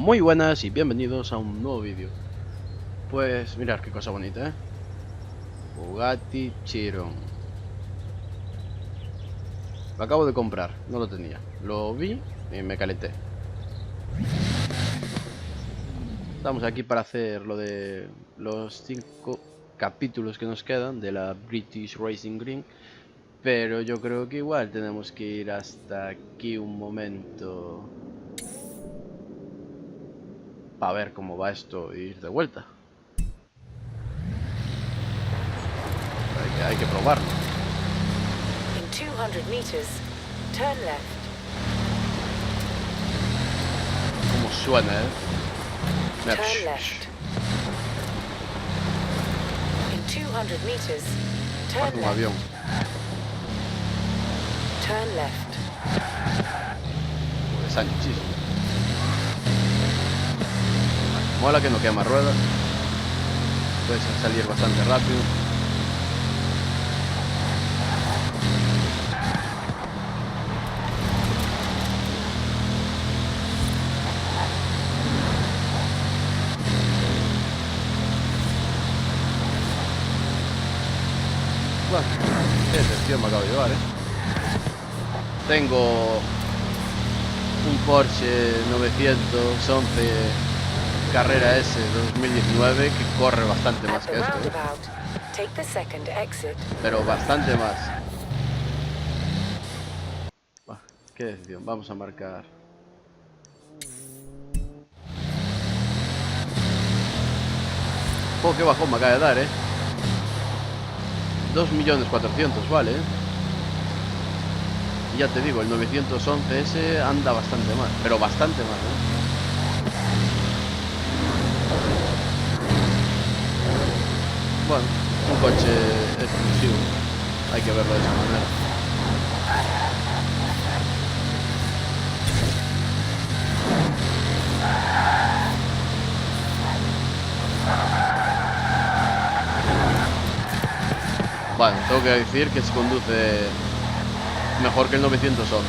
Muy buenas y bienvenidos a un nuevo vídeo. Pues mirad qué cosa bonita, Bugatti Chiron. Lo acabo de comprar, no lo tenía. Lo vi y me calenté. Estamos aquí para hacer lo de los 5 capítulos que nos quedan de la British Racing Green. Pero yo creo que igual tenemos que ir hasta aquí un momento para ver cómo va esto e ir de vuelta. Hay que probarlo. In 200 meters, turn left. Cómo suena, Mira, Turn left. In 200 meters, turn parece un left. avión. Turn left. Es anchísimo. Mola que no quema ruedas. Puedes salir bastante rápido. Bueno, qué decepción me acabo de llevar, Tengo un Porsche 911 Carrera S 2019 que corre bastante más At que the esto, roundabout, take the second exit. pero bastante más. Bah, qué decisión, vamos a marcar. Oh, qué bajón me acaba de dar, 2.400.000, vale, Y ya te digo, el 911S anda bastante más, pero bastante más, Bueno, un coche exclusivo, hay que verlo de esa manera. Bueno, tengo que decir que se conduce mejor que el 911,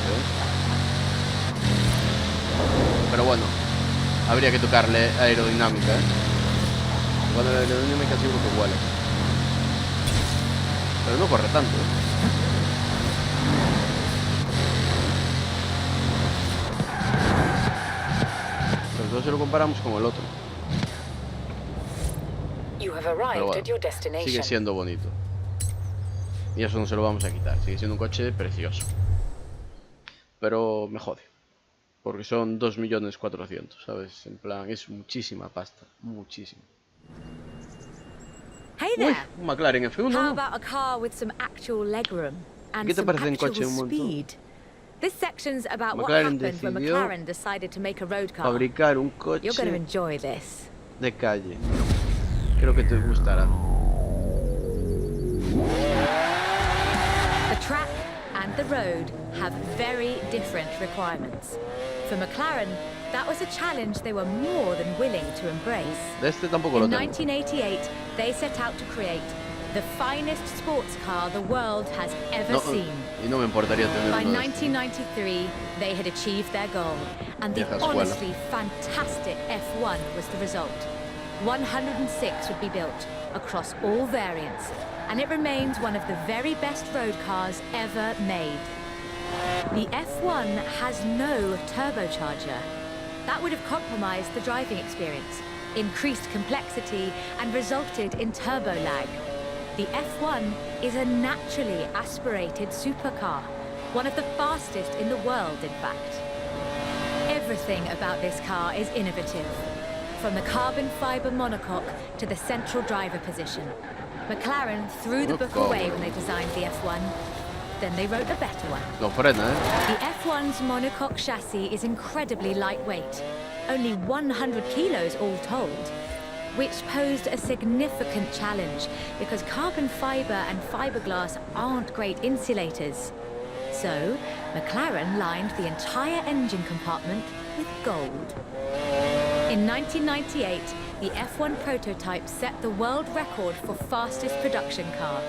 Pero bueno, habría que tocarle aerodinámica, Bueno, la aerodinámica seguro que huele. Pero no corre tanto, Pero entonces lo comparamos con el otro. You have Pero arrived bueno, at your destination. sigue siendo bonito. Y eso no se lo vamos a quitar. Sigue siendo un coche precioso. Pero me jode. Porque son 2.400.000, ¿sabes? En plan, es muchísima pasta. Muchísimo. Hey Uy, there. un McLaren F1, How ¿no? about a car with some actual legroom and ¿Qué te some parece en coche actual un montón? speed? This section's about what McLaren happened when decidió McLaren decided to make a road car. Fabricar un You're going to coche enjoy this. de calle. Creo que te gustará. The track and the road have very different requirements. For McLaren, that was a challenge they were more than willing to embrace. De este tampoco lo In tengo. 1988, they set out to create the finest sports car the world has ever No, seen. y no me importaría tener By uno de estos. 1993, they had achieved their goal, and the Vieja escuela. honestly fantastic F1 was the result. 106 would be built across all variants, and it remains one of the very best road cars ever made. The F1 has no turbocharger. That would have compromised the driving experience, increased complexity, and resulted in turbo lag. The F1 is a naturally aspirated supercar, one of the fastest in the world, in fact. Everything about this car is innovative, from the carbon fiber monocoque to the central driver position. McLaren threw the book away when they designed the F1. Then they wrote a better one. No frena, The F1's monocoque chassis is incredibly lightweight, only 100 kilos all told, which posed a significant challenge because carbon fiber and fiberglass aren't great insulators. So, McLaren lined the entire engine compartment with gold. In 1998, the F1 prototype set the world record for fastest production car,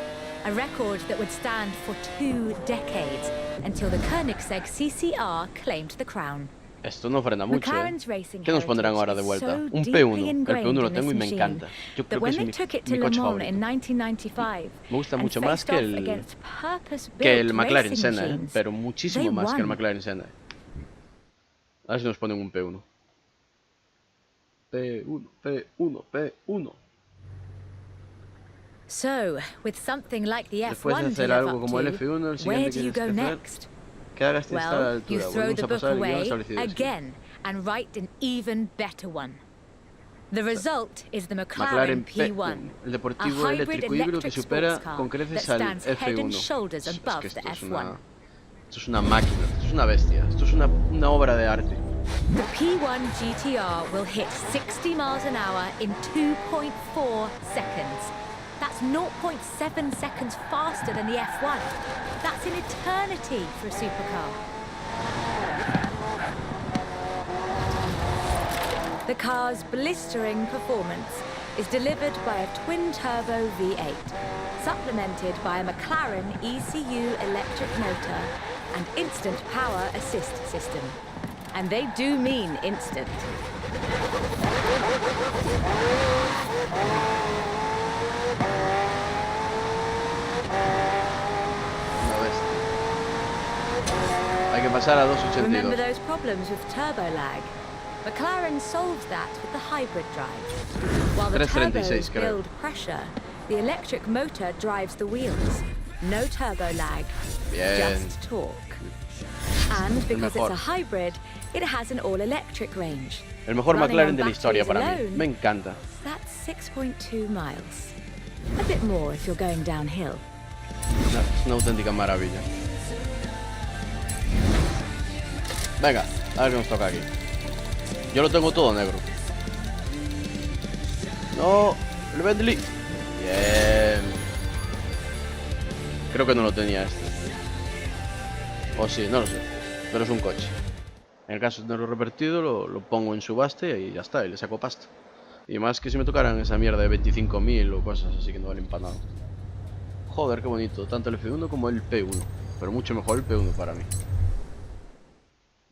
a record that would stand for 2 decades until the Koenigsegg CCR claimed the crown. Esto no frena mucho, ¿eh? McLaren's racing ¿Qué nos pondrán heritage ahora de is vuelta? so Un deeply P1. El ingrained P1 lo in tengo y this me machine encanta. Yo that creo que when es they mi, took it to mi Le coche Mans favorito. in 1995 Me gusta and mucho más faced que off el, against que el purpose-built McLaren racing Senna, ¿eh? machines, Pero they muchísimo más que el won. McLaren Senna. A ver si nos ponen un P1. P1, P1, P1. So, with something like the Después de F1 to hacer live algo up como el to, F1, el where siguiente do que you tienes que go hacer, next? que hagas estar a la Well, you altura. throw Volvemos the a book pasar el guión away establecido. Sí. again and write an even better one. The result is the McLaren McLaren P1, P1, el a deportivo hybrid eléctrico híbrido que electric supera sports car con that creces al stands head and F1. shoulders Es above que the esto es F1. una máquina, esto es una bestia, esto es una obra de arte. The P1 GTR will hit 60 miles an hour in 2.4 seconds. That's 0.7 seconds faster than the F1. That's an eternity for a supercar. The car's blistering performance is delivered by a twin-turbo V8, supplemented by a McLaren ECU electric motor and instant power assist system. And they do mean instant. Una bestia. Hay que pasar a Remember 282. those problems with turbo lag? McLaren solved that with the hybrid drive. While the 336, turbos creo. build pressure, the electric motor drives the wheels. No turbo lag, Bien. just torque. And because it's mejor. a hybrid, it has an all-electric range. El mejor Running McLaren on de la historia batteries para mí. alone, Me encanta. That's 6.2 miles. A bit more if you're going downhill. Es una auténtica maravilla. Venga, a ver qué nos toca aquí. Yo lo tengo todo negro. No, el Bentley. Bien. Creo que no lo tenía este. O sí, no lo sé. Pero es un coche. En el caso de tenerlo revertido, lo pongo en subasta y ya está, y le saco pasta. Y más que si me tocaran esa mierda de 25.000 o cosas así que no valen para nada. Joder, qué bonito. Tanto el F1 como el P1. Pero mucho mejor el P1 para mí.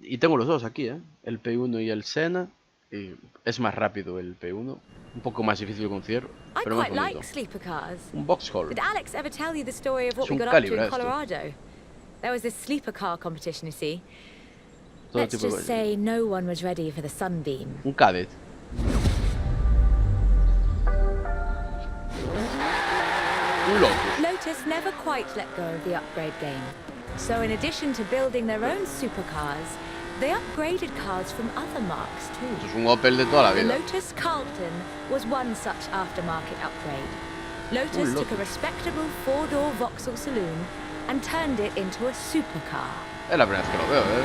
Y tengo los dos aquí, ¿eh? El P1 y el Senna. Y es más rápido el P1. Un poco más difícil con cierre, I pero más quite bonito. like sleeper cars. Un Vauxhall. Did Alex ever tell you the story of what Es we un got up to Calibra in esto. Colorado? There was this sleeper car competition, you see. Todo Let's tipo de just coche. say no one was ready for the sunbeam. Un Cadet. Un Lotus. Lotus never quite let go of the upgrade game. So in addition to building their own supercars, they upgraded cars from other marques Esto too. es un Opel de toda la The vida. Lotus Carlton was one such aftermarket upgrade. Lotus took a respectable four-door Vauxhall saloon and turned it into a supercar. Es la primera vez que lo veo, ¿eh?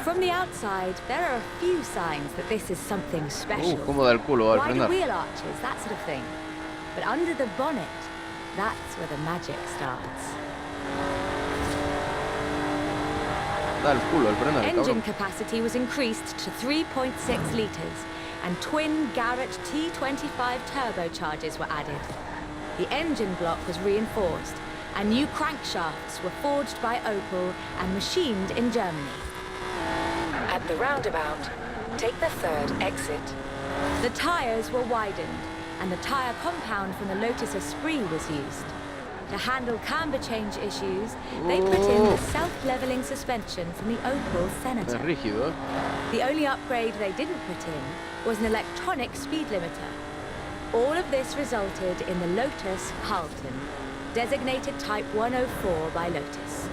From the outside, there are a few signs that this is something special. Cómo da el culo al Wider frenar. wheel arches, that sort of thing. But under the bonnet, that's where the magic starts. Da el culo al frenar, el Engine cabrón. capacity was increased to 3.6 litres, and twin Garrett T25 turbochargers were added. The engine block was reinforced, and new crankshafts were forged by Opel and machined in Germany. At the roundabout, take the third exit. The tyres were widened, and the tyre compound from the Lotus Esprit was used. To handle camber change issues, they put in the self-leveling suspension from the Opel Es Senator. rígido, ¿eh? The only upgrade they didn't put in was an electronic speed limiter. All of this resulted in the Lotus Carlton, designated Type 104 by Lotus.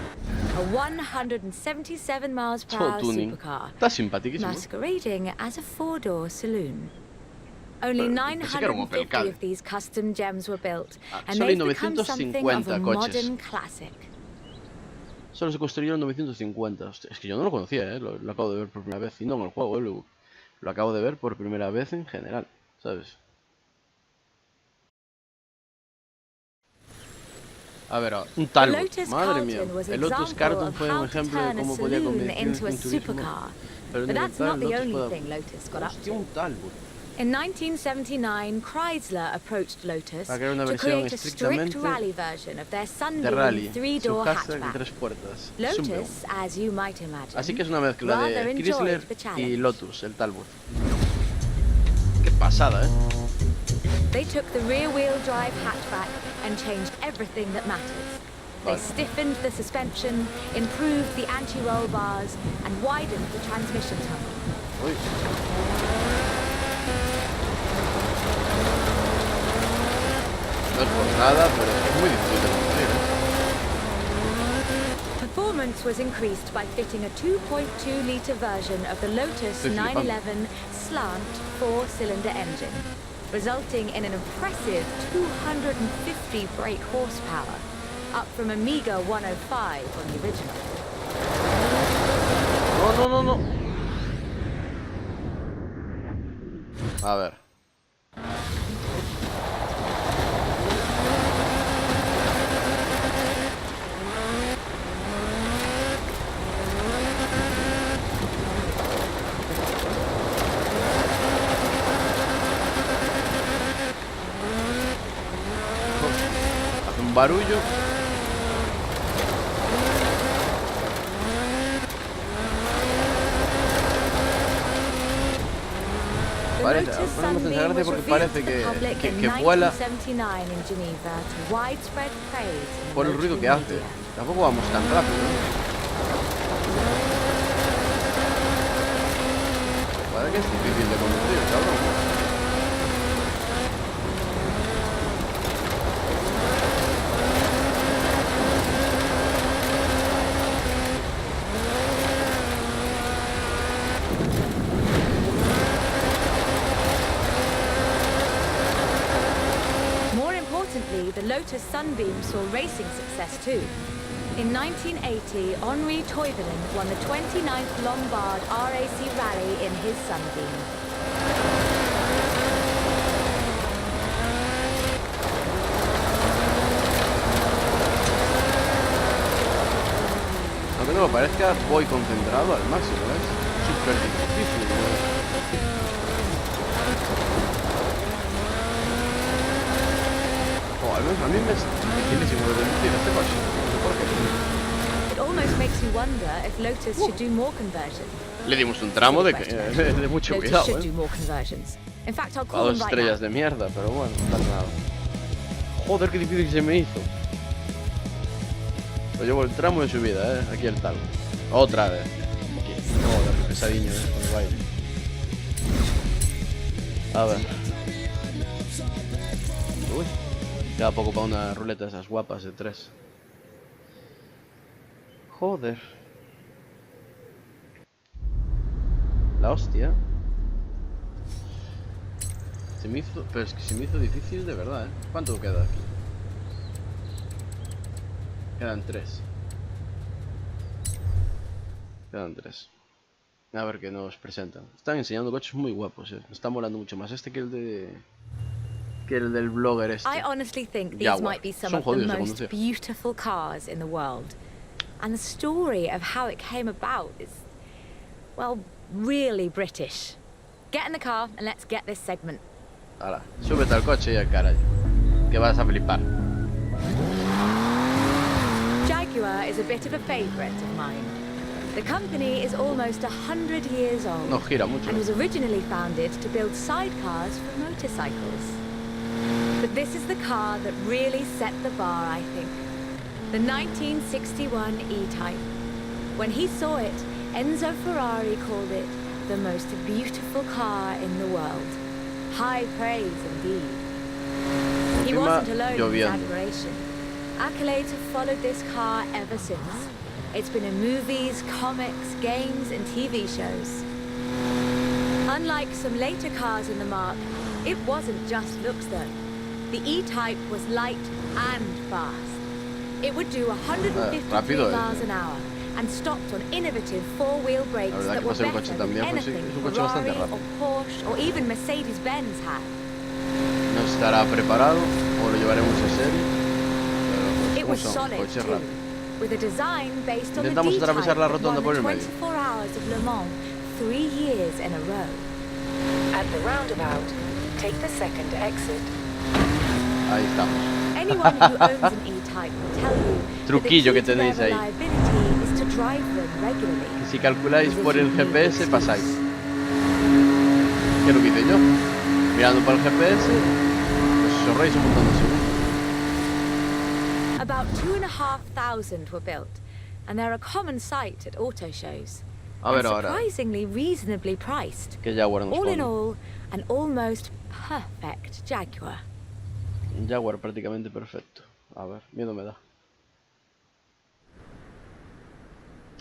A 177 miles per Todo hour tuning. supercar, Está simpaticísimo. masquerading as a four-door saloon. Only Pensé que era un Opel 950 Kadett. of these custom gems were built, and solo hay they've become something of a 950 coches. modern classic. Solo se construyeron 950. Hostia, es que yo no lo conocía, ¿eh? Lo acabo de ver por primera vez. Y no en el juego, ¿eh? Lo acabo de ver por primera vez en general, ¿sabes? A ver, un The Talbot. Lotus Madre mía. Carlton was an El Lotus example Carlton of fue how un to ejemplo de turn a cómo podía saloon convertir into a un turismo. supercar. Pero But that's not the only puede... thing Lotus got up Hostia, to. un Talbot. In 1979, Chrysler approached Lotus Va a crear una to versión create a strict estrictamente rally version of their de Sunbeam rally, three-door subhatchback de hatchback. 3 puertas. Sunbeam. Lotus, as you might imagine, Así que es una mezcla rather de enjoyed Chrysler the y challenge. Lotus, el Talbot. Qué pasada, ¿eh? They took the rear-wheel drive hatchback and changed everything that matters. They Vale. stiffened the suspension, improved the anti-roll bars, and widened the transmission tunnel. Uy. No es por nada, pero es muy difícil de conducir, ¿eh? Performance was increased by fitting a 2.2-litre version of the Lotus Estoy flipando. 911 slant four-cylinder engine, resulting in an impressive 250 brake horsepower, up from a meager 105 on the original. No. A ver. Hace un barullo. The Parece, Lotus ponemos en Sunbeam gracia was porque revealed parece to the public in que vuela 1979 in Geneva to widespread praise in the por el ruido que motoring hace. media. Tampoco vamos tan rápido, ¿eh? Parece que es difícil de conducir, cabrón. More importantly, the Lotus Sunbeam saw racing success too. In 1980, Henri Toivonen won the 29th Lombard RAC Rally in his Sunbeam. Aunque no me parezca, voy concentrado al máximo, ¿ves? Súper difícil, ¿no? Al menos a mí me es dificilísimo de conducir este coche. No sé por qué. It almost makes you wonder if Lotus should do more conversions. Le dimos un tramo de mucho Lotus cuidado, should do ¿eh? more conversions. In fact, I'll A call dos them right estrellas now. de mierda, pero bueno, no pasa nada. Joder, qué difícil se me hizo. Lo llevo el tramo de subida, aquí el tal. Otra vez. Joder, qué pesadillo, con el baile. A ver. Uy. Queda poco para una ruleta de esas guapas de 3. Joder. La hostia. Se me hizo... Pero es que se me hizo difícil de verdad, ¿eh? ¿Cuánto queda aquí? Quedan 3. Quedan 3. A ver qué nos presentan. Están enseñando coches muy guapos, ¿eh? Me está molando mucho más este que el de... que el del blogger este. I honestly think these Jaguar. might be some Son of the jodidos de most conducir. beautiful cars in the world. And the story of how it came about is, well, really British. Get in the car and let's get this segment. Ahora, súbete al coche y al carajo. Que vas a flipar. Jaguar is a bit of a favourite of mine. The company is almost 100 years old No gira mucho. and was originally founded to build sidecars for motorcycles. But this is the car that really set the bar, I think. The 1961 E-Type. When he saw it, Enzo Ferrari called it the most beautiful car in the world. High praise indeed. He Encima, wasn't alone in his lloviendo. admiration. Accolades have followed this car ever since. It's been in movies, comics, games, and TV shows. Unlike some later cars in the marque, it wasn't just looks though. The E-Type was light and fast. It would do 153 rápido, miles an hour and stopped on innovative four-wheel brakes La verdad that que were para ser un better coche than también, pues sí, anything es un coche bastante Ferrari rápido. or Porsche or even Mercedes-Benz had. No estará preparado o lo llevaremos en serio. Pero It pues, was son solid coches too, rápidos. with a design based on the Intentamos atravesar D-Type la that rotonda won por the el medio. 24 Hours of Le Mans 3 years in a row. At the roundabout, take the second exit. Ahí estamos. Anyone who owns an E-Type will tell you that the Truquillo key que to their tenéis ahí. reliability is to drive them regularly. Que si calculáis As if por el you need GPS excuse. pasáis. ¿Qué es lo que hice yo? Mirando por el GPS, pues os ahorráis un montón de segundos. About 2,500 were built, and they're a common sight at auto shows. A ver And ahora, surprisingly reasonably priced. ¿qué Jaguar nos All in pone? all, an almost perfect Jaguar. Un Jaguar prácticamente perfecto. A ver, miedo me da.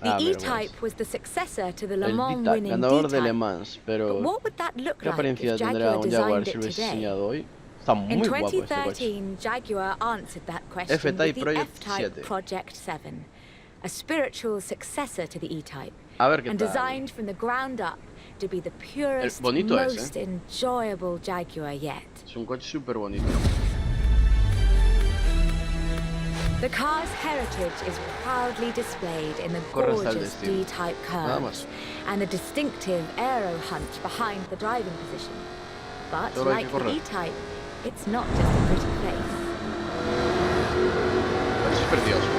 The Ah, mira, E-Type was the successor to the Le el Mans D-Type, winning ganador de Le D-Type. Mans, But pero what would that look ¿qué like apariencia if tendrá Jaguar un Jaguar designed si it lo hubiese today? enseñado hoy? Está In muy guapo este coche. 2013, Jaguar answered that question F-Type with the Project F-Type 7. Project 7, a spiritual successor to the E-Type, A ver qué and tal. designed from the ground up to be the purest, bonito es, most enjoyable Jaguar yet. Es un coche súper bonito. The car's heritage is proudly displayed in the Corre hasta el gorgeous destino. D-Type Nada curves más. and the distinctive aero hunch behind the driving position. But Solo hay like que the correr. E-Type, it's not just a pretty place. Pero es precioso.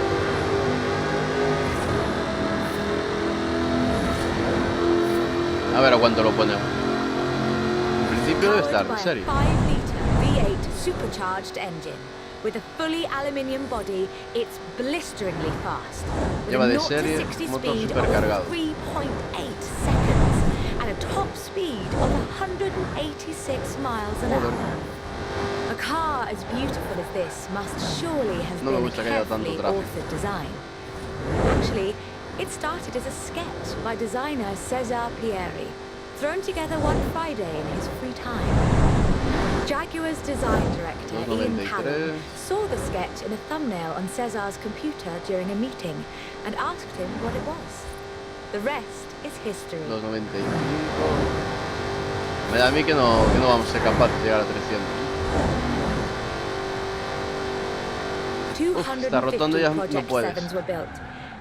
A ver a cuánto lo ponemos. En principio debe estar, Powered en by a serio. 5-litre V8 supercharged engine. With a fully aluminium body, it's blisteringly fast. With Lleva a de 0 to serie 60 motor speed supercargado. of 3.8 seconds and a top speed of 186 miles an Joder. hour. A car as beautiful as this must surely have No me been a gusta que haya tanto carefully tráfico. authored design. Actually, it started as a sketch by designer Cesar Pieri, thrown together one Friday in his free time. Jaguar's design director, Ian 293. Callum, saw the sketch in a thumbnail on Cesar's computer during a meeting and asked him what it was. The rest is history. 295. Me da a mí que no vamos a ser capaces de llegar a 300. esta rotonda 250 ya no Project puedes. 7s were built,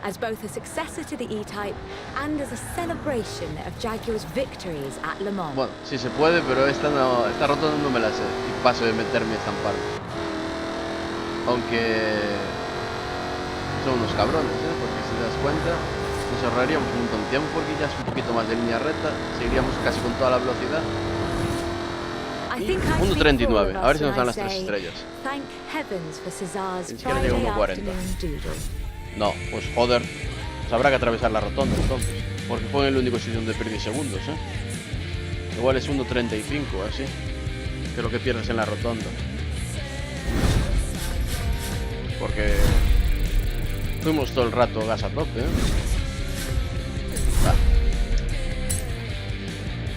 as both a successor to the E-Type and as a celebration of Jaguar's victories at Le Mans. Bueno, sí se puede, pero esta rotonda no me la sé. Y paso de meterme a estampar. Aunque son unos cabrones, porque si te das cuenta, nos ahorraríamos un montón de tiempo porque ya es un poquito más de línea recta. Seguiríamos casi con toda la velocidad. I think I speak 1.39, for all of a ver us si nos when dan I las 3 say, estrellas. Thank heavens for Cesar's Ni siquiera llega Friday a 1.40. afternoon doodle. No, pues joder, pues habrá que atravesar la rotonda entonces. Porque fue el único sitio donde perdí segundos, Igual es 1.35 así, que es lo que pierdes en la rotonda. Porque fuimos todo el rato gas a tope,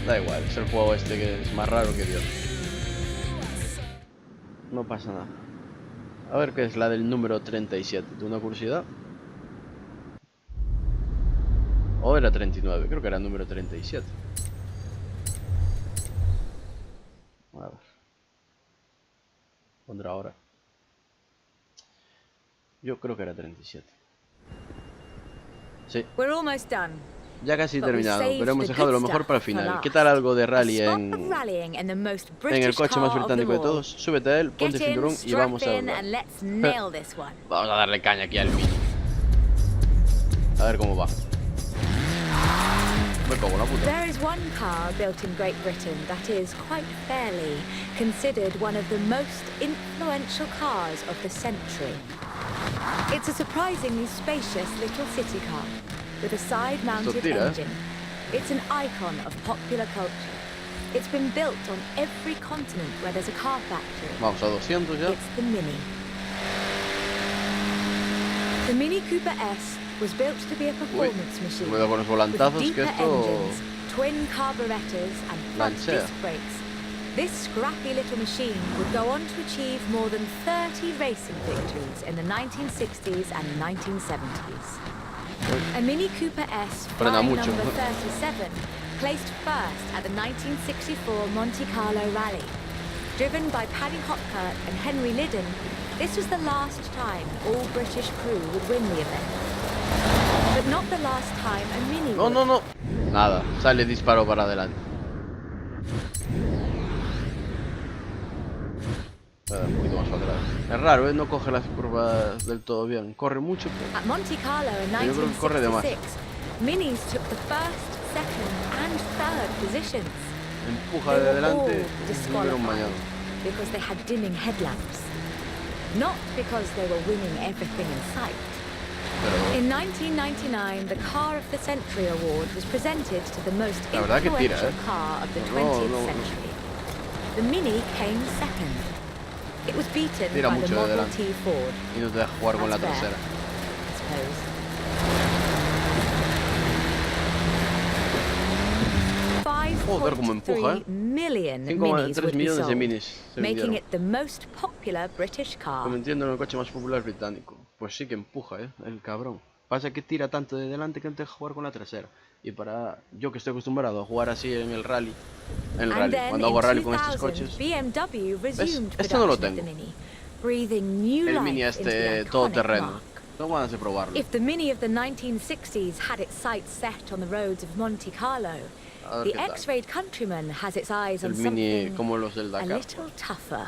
Da igual, es el juego este que es más raro que Dios. No pasa nada. A ver qué es la del número 37. ¿Tengo una curiosidad? O era 39, creo que era el número 37. A ver. Pondrá ahora. Yo creo que era 37. Sí, We're almost done. ya casi But we terminado, saved pero hemos the dejado good lo mejor stuff para el for final. ¿Qué last. tal algo de A rally spot of en rallying in the most el British coche más car of británico them de all. todos? Súbete a él, ponte Get el in, cinturón y strap vamos a in, hablar. and let's nail this one. Vamos a darle caña aquí al mini. A ver cómo va. Me cago en la puta. There is one car built in Great Britain that is, quite fairly, considered one of the most influential cars of the century. It's a surprisingly spacious little city car with a side-mounted Tira, engine. It's an icon of popular culture. It's been built on every continent where there's a car factory. Vamos a 200 ya. It's the Mini. The Mini Cooper S was built to be a performance machine. Cuidado con los With volantazos, que deeper esto engines, twin carburetors and front Lancia. disc brakes. This scrappy little machine would go on to achieve more than 30 racing victories in the 1960s and 1970s. A Mini Cooper S Frena flying mucho. number 37 placed first at the 1964 Monte Carlo Rally. Driven by Paddy Hopkirk and Henry Liddon, this was the last time all British crew would win the event. But not the last time a Mini No, would. no, no. Nada, sale disparo para adelante. Un poquito más para atrás. Es raro, ¿eh? No coge las curvas del todo bien. Corre mucho, At Monte Carlo in pero yo creo que corre de más. 1966, Minis took the first, second, and third positions. Empuja They de were delante all y un disqualified mañana. because they had dimming headlamps. Not because they were winning everything in sight. Pero In 1999, the Car of the Century Award was presented to the most la verdad que tira, influential car of the No, 20th no, no. century. The Mini came second. It was beaten Tira by the mucho de Model delante. T Ford, y no te deja jugar con la That's fair. trasera. I suppose. 'Joder, cómo empuja, 5.3 million 5,3 Minis would be millones de sold, minis se making vendieron. it the most popular British car. Convirtiendo en el coche más popular británico. Pues sí que empuja, el cabrón. Pasa que tira tanto de delante que no te deja jugar con la trasera. Y para yo que estoy acostumbrado a jugar así en el rally, And then cuando hago in rally con estos 2000, coches, BMW resumed Esto no lo production of the tengo. Mini, breathing new el Mini life into the iconic todoterreno. mark. Tengo ganas de probarlo. If the Mini of the 1960s had its sights set on the roads of Monte Carlo, A ver the qué tal. X-Rayed Countryman has its eyes El on Mini something como los del a Dakar. little tougher.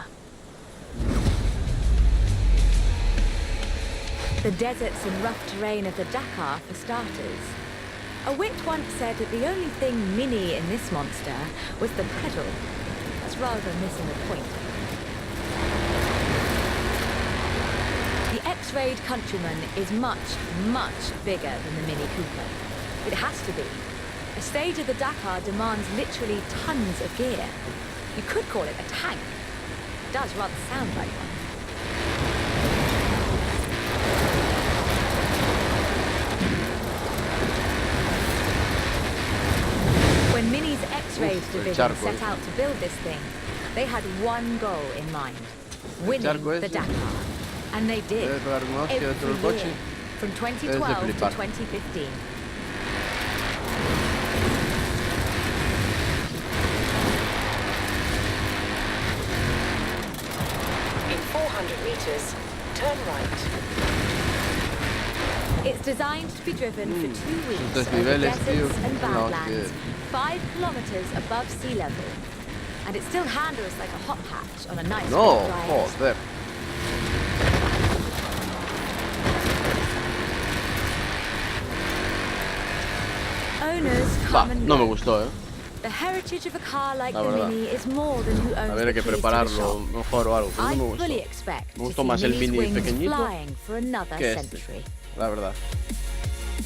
The deserts and rough terrain of the Dakar, for starters. A wit once said that the only thing Mini in this monster was the pedal. That's rather missing the point. The X-Rayed Countryman is much, much bigger than the Mini Cooper. It has to be. A stage of the Dakar demands literally tons of gear. You could call it a tank. It does rather sound like one. When Mini's X-Rayed division set out to build this thing, they had one goal in mind: winning the Dakar. And they did. Debe pegar una hostia dentro del Every coche. year, from Debes de 2012 to flipar. 2015. In 400 meters, turn right. It's designed to be driven for 2 weeks Tres over niveles, tío. deserts and No, badlands, 5 kilometers above sea level. And it still handles like a hot hatch on a nice No, dry ice. joder. Owners Va, come and no me go. gustó, The heritage of a car like La the verdad. Mini is more than who owns A ver, the hay que keys to the prepararlo shop. mejor o algo, pero I no me gustó. fully expect Me to gustó see más el Mini's Mini wings pequeñito flying for another que este, century. la verdad.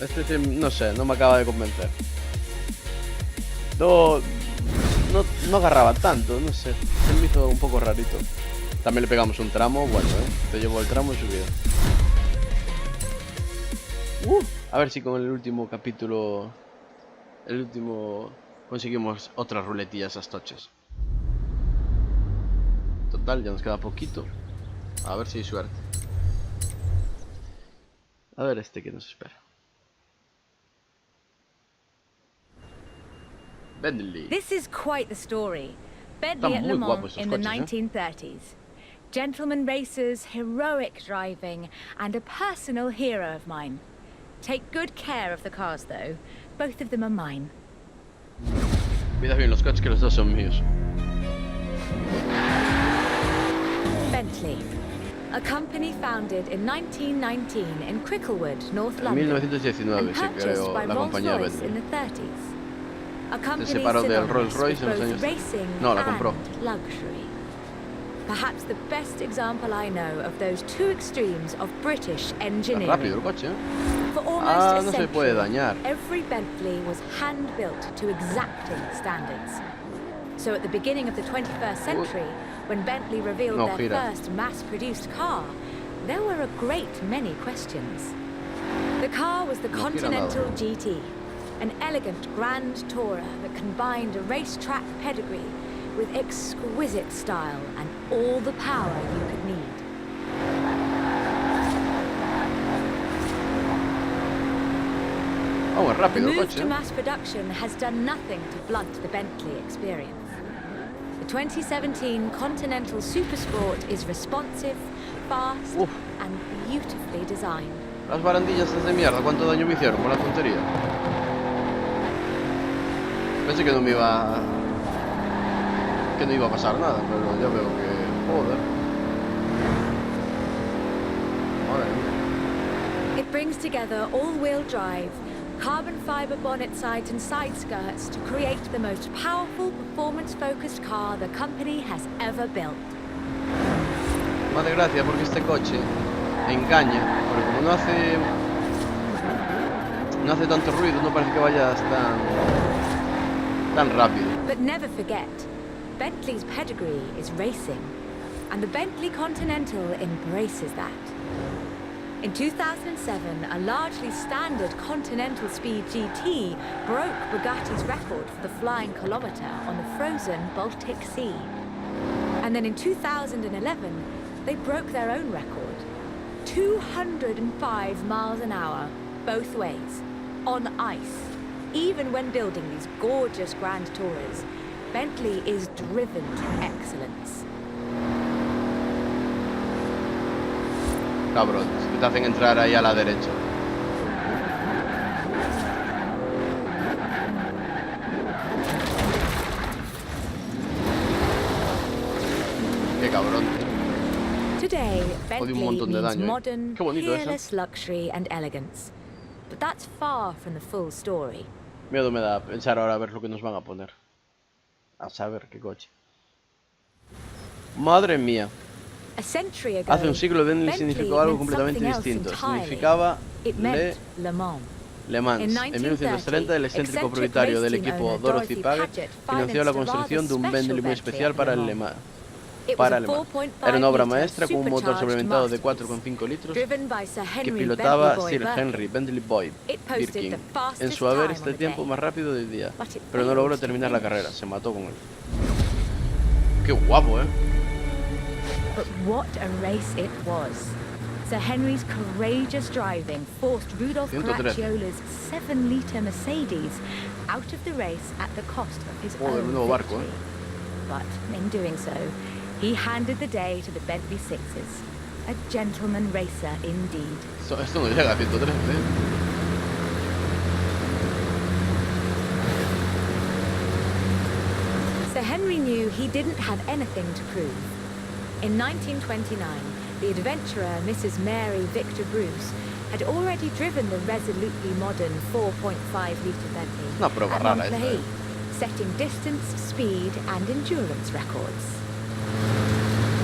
Este no sé, no me acaba de convencer. No agarraba tanto, no sé. Se me hizo un poco rarito. También le pegamos un tramo, bueno, te llevo el tramo y subida. A ver si con el último capítulo, conseguimos otras ruletillas a toches. Total, ya nos queda poquito. A ver si hay suerte. A ver este que nos espera. Bentley. This is quite the story. Bentley Están at muy Le guapos Mans estos in the coches, 1930s. Gentleman racers, heroic driving, and a personal hero of mine. Take good care of the cars, though. Both of them are mine. Cuida bien los coches que los dos son míos. Bentley, a company founded in 1919 in Cricklewood, North En London, 1919 and se purchased creó by la compañía Rolls-Royce in Bentley. the 30s. A company separó del synonymous Rolls-Royce en with los both años- racing No, la compró. and luxury. Perhaps the best example I know of those two extremes of British Está engineering. rápido el coche, For almost a no se century, puede dañar. every Bentley was hand-built to exacting standards. So at the beginning of the 21st century, when Bentley revealed No, their gira. first mass-produced car, there were a great many questions. The car was the No gira Continental nada. GT, an elegant grand tourer that combined a racetrack pedigree with exquisite style and all the power you could need. Vamos, The rápido el move coche. to mass production has done nothing to blunt the Bentley experience. The 2017 Continental Supersport is responsive, fast, Uf. and beautifully designed. Las barandillas esas de mierda, ¿cuánto daño me hicieron con la tontería? Pensé que no iba a pasar nada, pero ya veo que... Joder. Madre mía. It brings together all-wheel drive, carbon fiber bonnet sides and side skirts to create the most powerful, performance-focused car the company has ever built. Me hace gracia porque este coche engaña, porque como no hace tanto ruido, no parece que vayas tan rápido. But never forget, Bentley's pedigree is racing, and the Bentley Continental embraces that. In 2007, a largely standard Continental Speed GT broke Bugatti's record for the flying kilometre on the frozen Baltic Sea. And then in 2011, they broke their own record. 205 miles an hour, both ways, on ice. Even when building these gorgeous Grand Tourers, Bentley is driven to excellence. Cabrón, que te hacen entrar ahí a la derecha. Qué cabrón. Today, Joder, un Bentley montón de means daño, modern, Qué bonito eso. peerless luxury and elegance. But that's far from the full story. Miedo me da pensar ahora a ver lo que nos van a poner. A saber qué coche. Madre mía. A century ago, Hace un siglo Bentley significó algo meant completamente something else distinto. entirely. Significaba It meant Le Mans. Le Mans. In En 1930, el excéntrico eccentric propietario del racing equipo owner Dorothy Dorothy Paget Paget financió la financed a construcción de un rather Bentley muy special especial Bentley para at el Le Le Mans. It was Para a Le Mans. 4.5 Era una obra litre maestra con un motor supercharged sobrealimentado de masterpiece, 4,5 litros driven by Sir que Henry pilotaba Bentley Sir Boy Henry Birkin. Bentley Boy It posted Birkin the fastest en su haber time este on the tiempo day, más rápido del día, but it pero no failed logró to terminar la finish. carrera, se mató con él. Qué guapo, But what a race it was. Sir Henry's courageous driving forced Rudolf 113. Caracciolla's 7-litre Mercedes out of the race at the cost of his Joder, own nuevo barco, victory. But in doing so, he handed the day to the Bentley Sixes. A gentleman racer indeed. Esto no llega a 113, Sir Henry knew he didn't have anything to prove. In 1929, the adventurer Mrs. Mary Victor Bruce had already driven the resolutely modern 4.5-litre Bentley Una prueba at rara Montpellier, esta, setting distance, speed and endurance records.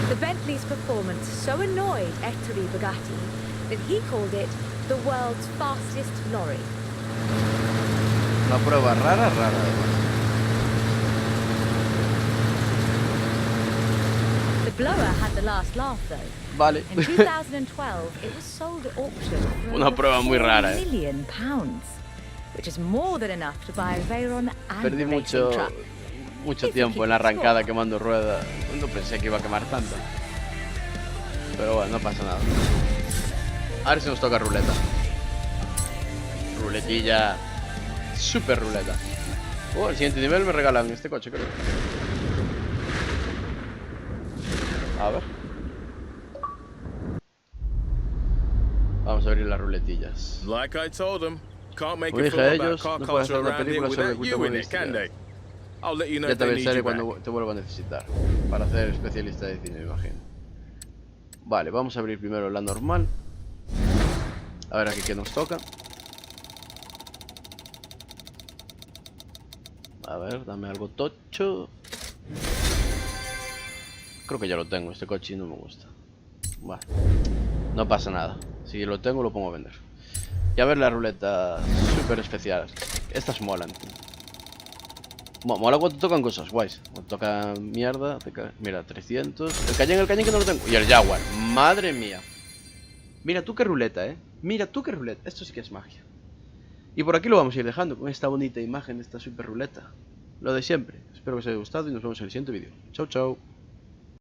The Bentley's performance so annoyed Ettore Bugatti that he called it the world's fastest lorry. Una prueba rara además. The blower had the last laugh though. Vale. In 2012, it was sold at auction for Una over prueba muy rara, £4 million, which is more than enough to buy a Veyron and Perdí a racing truck. mucho If tiempo you en la keep arrancada score. quemando ruedas. No pensé que iba a quemar tanto. Pero bueno, no pasa nada. A ver si nos toca ruleta. Ruletilla. Super ruleta. El siguiente nivel me regalan este coche, creo. A ver. Vamos a abrir las ruletillas. Like I told them, can't make Como a dije film a about ellos, car no pueden hacer culture una around here película sobre without you in it, can automovilística. they? I'll let you know Ya if te they need avisaré you cuando back. te vuelva a necesitar. Para hacer especialista de cine, me imagino. Vale, vamos a abrir primero la normal. A ver aquí qué nos toca. A ver, dame algo tocho. Creo que ya lo tengo, este coche no me gusta. Vale, no pasa nada. Si lo tengo lo pongo a vender. Y a ver la ruleta súper especial. Estas molan. Mola cuando tocan cosas guays. Cuando toca mierda, mira, 300. El cañón que no lo tengo. Y el Jaguar, madre mía. Mira tú qué ruleta, Mira tú qué ruleta. Esto sí que es magia. Y por aquí lo vamos a ir dejando con esta bonita imagen de esta super ruleta. Lo de siempre. Espero que os haya gustado y nos vemos en el siguiente vídeo. Chao, chao.